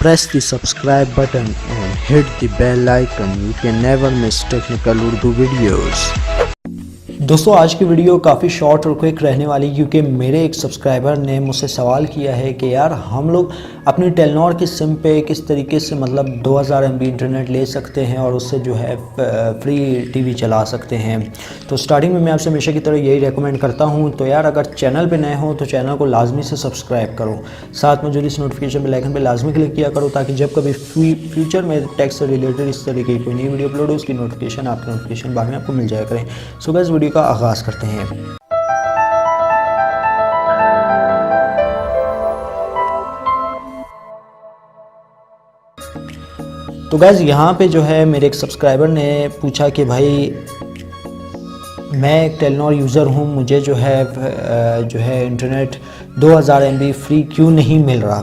Press the subscribe button and hit the bell icon. You can never miss technical Urdu videos. दोस्तों आज की video काफ़ी short और quick रहने वाली, क्योंकि मेरे एक सब्सक्राइबर ने मुझसे सवाल किया है कि यार हम लोग अपनी टेलीनॉर की सिम पे किस तरीके से मतलब 2000 MB इंटरनेट ले सकते हैं और उससे जो है फ्री टीवी चला सकते हैं। तो स्टार्टिंग में मैं आपसे हमेशा की तरह यही रेकमेंड करता हूं, तो यार अगर चैनल पे नए हो तो चैनल को लाजमी से सब्सक्राइब करो, साथ में जो इस नोटिफिकेशन बेल आइकन पे लाजमी क्लिक किया करो, ताकि जब कभी फ्यूचर में टेक से रिलेटेड इस तरीके की कोई नई वीडियो अपलोड हो उसकी नोटिफिकेशन आपके नोटिफिकेशन बार में आपको मिल जाया करें। सो गाइस वीडियो का आगाज़ करते हैं। तो गाइस यहाँ पे जो है मेरे एक सब्सक्राइबर ने पूछा कि भाई मैं एक टेलीनॉर यूज़र हूँ, मुझे जो है इंटरनेट 2000 MB फ्री क्यों नहीं मिल रहा,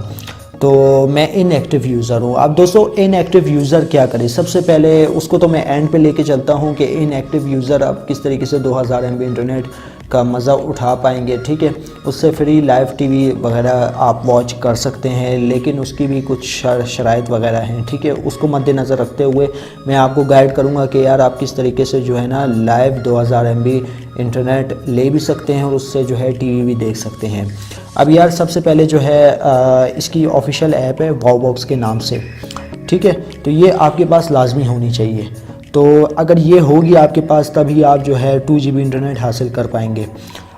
तो मैं इनएक्टिव यूज़र हूँ। अब दोस्तों इनएक्टिव यूज़र क्या करे, सबसे पहले उसको तो मैं एंड पे लेके चलता हूँ कि इनएक्टिव यूज़र अब किस तरीके से 2000 MB इंटरनेट का मज़ा उठा पाएंगे। ठीक है, उससे फ्री लाइव टीवी वगैरह आप वॉच कर सकते हैं, लेकिन उसकी भी कुछ शराइत वगैरह हैं। ठीक है, उसको मद्देनज़र रखते हुए मैं आपको गाइड करूँगा कि यार आप किस तरीके से जो है ना लाइव 2000 MB इंटरनेट ले भी सकते हैं और उससे जो है टीवी भी देख सकते हैं। अब यार सबसे पहले जो है इसकी ऑफिशियल ऐप है वाव बॉक्स के नाम से। ठीक है, तो ये आपके पास लाजमी होनी चाहिए। तो अगर ये होगी आपके पास तभी आप जो है 2 GB इंटरनेट हासिल कर पाएंगे।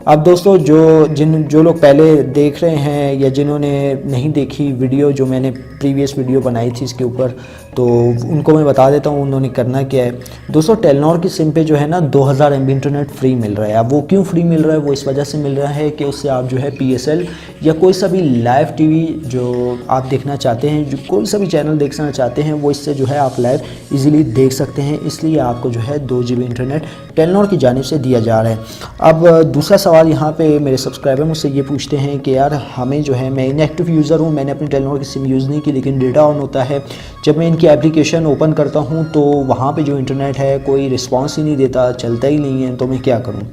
अब दोस्तों जो लोग पहले देख रहे हैं या जिन्होंने नहीं देखी वीडियो जो मैंने प्रीवियस वीडियो बनाई थी इसके ऊपर, तो उनको मैं बता देता हूँ उन्होंने करना क्या है। दोस्तों टेलीनॉर की सिम पे जो है ना 2000 MB इंटरनेट फ्री मिल रहा है। अब वो क्यों फ्री मिल रहा है, वो इस वजह से मिल रहा है कि उससे आप जो है PSL या कोई सा भी लाइव टीवी जो आप देखना चाहते हैं, जो कोई सा भी चैनल देखना चाहते हैं, वो इससे जो है आप लाइव इजीली देख सकते हैं। इसलिए आपको जो है 2 GB इंटरनेट टेलीनॉर की जानिब से दिया जा रहा है। अब दूसरा सवाल यहाँ पे मेरे सब्सक्राइबर मुझसे ये पूछते हैं कि यार हमें जो है, मैं इनएक्टिव यूज़र हूँ, मैंने अपनी टेलीनॉर की सिम यूज़ नहीं की, लेकिन डेटा ऑन होता है, जब मैं इनकी एप्लीकेशन ओपन करता हूँ तो वहाँ पे जो इंटरनेट है कोई रिस्पांस ही नहीं देता, चलता ही नहीं है, तो मैं क्या करूँ।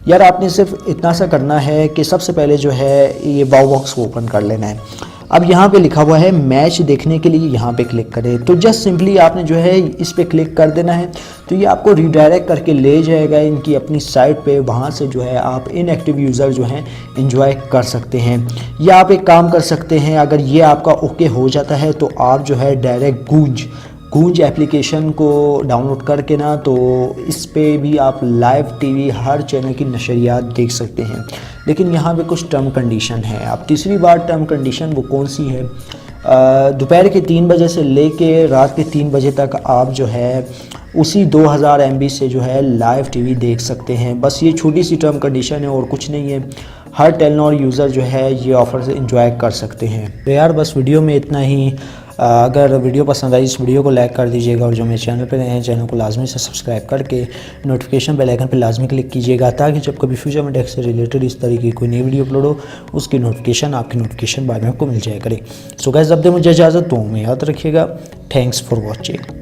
यार आपने सिर्फ इतना सा करना है कि सबसे पहले जो है ये वाव बॉक्स को ओपन कर लेना है। अब यहाँ पे लिखा हुआ है मैच देखने के लिए, यहाँ पे क्लिक करें, तो जस्ट सिंपली आपने जो है इस पे क्लिक कर देना है, तो ये आपको रीडायरेक्ट करके ले जाएगा इनकी अपनी साइट पे। वहाँ से जो है आप इनएक्टिव यूज़र जो हैं एंजॉय कर सकते हैं। या आप एक काम कर सकते हैं, अगर ये आपका ओके हो जाता है तो आप जो है डायरेक्ट गूंज एप्लीकेशन को डाउनलोड करके ना, तो इस पे भी आप लाइव टीवी हर चैनल की नशरियात देख सकते हैं। लेकिन यहाँ पे कुछ टर्म कंडीशन है। अब तीसरी बार टर्म कंडीशन वो कौन सी है, दोपहर के 3 बजे से लेके रात के 3 बजे तक आप जो है उसी 2000 MB से जो है लाइव टीवी देख सकते हैं। बस ये छोटी सी टर्म कंडीशन है और कुछ नहीं है। हर टेलीनॉर यूज़र जो है ये ऑफ़र से एंजॉय कर सकते हैं। तो यार बस वीडियो में इतना ही। अगर वीडियो पसंद आई इस वीडियो को लाइक कर दीजिएगा, और जो मेरे चैनल पे नए हैं चैनल को लाजमी से सब्सक्राइब करके नोटिफिकेशन बेल आइकन पे लाजमी क्लिक कीजिएगा, ताकि जब कभी फ्यूचर में टेक से रिलेटेड इस तरीके की कोई नई वीडियो अपलोड हो उसकी नोटिफिकेशन आपकी नोटिफिकेशन बाद में आपको मिल जाया करे। सो गाइस अब दे मुझे इजाज़त, तो में याद रखिएगा। Thanks for watching.